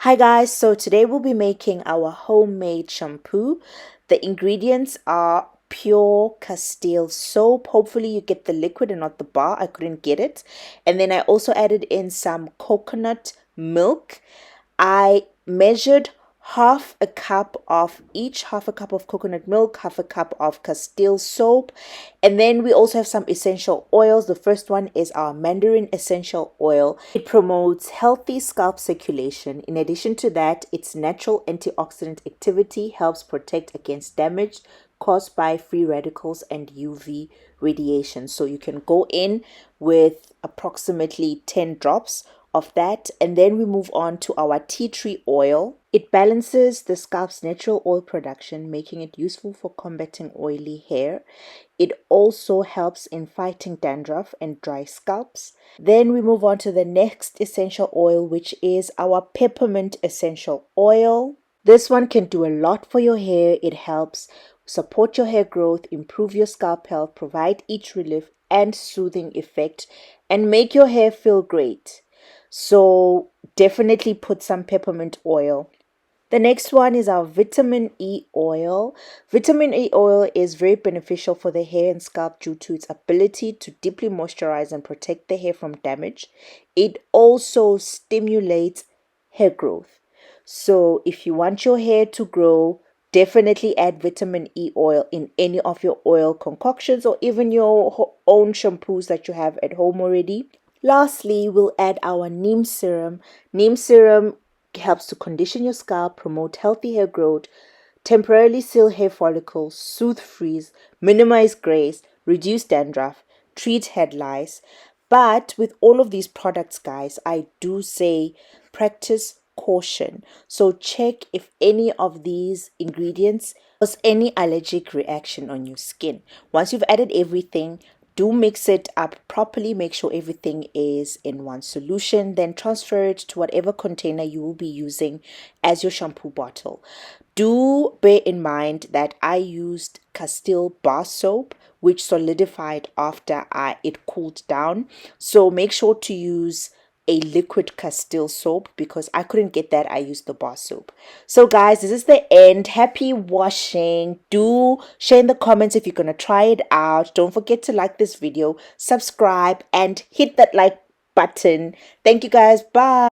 Hi guys, so today we'll be making our homemade shampoo. The ingredients are pure Castile soap. Hopefully you get the liquid and not the bar. I couldn't get it. And then I also added in some coconut milk. I measured half a cup of coconut milk, half a cup of Castile soap, and then we also have some essential oils. The first one is our mandarin essential oil. It promotes healthy scalp circulation. In addition to that, its natural antioxidant activity helps protect against damage caused by free radicals and UV radiation. So you can go in with approximately 10 drops of that, and then we move on to our tea tree oil. It balances the scalp's natural oil production, making it useful for combating oily hair. It also helps in fighting dandruff and dry scalps. Then we move on to the next essential oil, which is our peppermint essential oil. This one can do a lot for your hair. It helps support your hair growth, improve your scalp health, provide itch relief and soothing effect, and make your hair feel great. So definitely put some peppermint oil. The next one is our vitamin E oil. Vitamin E oil is very beneficial for the hair and scalp due to its ability to deeply moisturize and protect the hair from damage. It also stimulates hair growth. So if you want your hair to grow, definitely add vitamin E oil in any of your oil concoctions or even your own shampoos that you have at home already. Lastly, we'll add our neem serum. Neem serum helps to condition your scalp, promote healthy hair growth, temporarily seal hair follicles, soothe frizz, minimize grays, reduce dandruff, treat head lice. But with all of these products, guys, I do say practice caution. So check if any of these ingredients cause any allergic reaction on your skin. Once you've added everything, do mix it up properly. Make sure everything is in one solution. Then transfer it to whatever container you will be using as your shampoo bottle. Do bear in mind that I used Castile bar soap, which solidified after it cooled down. So make sure to use a liquid Castile soap because I couldn't get that. I used the bar soap. So guys, this is the end. Happy washing. Do share in the comments if you're going to try it out. Don't forget to like this video, subscribe, and hit that like button. Thank you guys. Bye.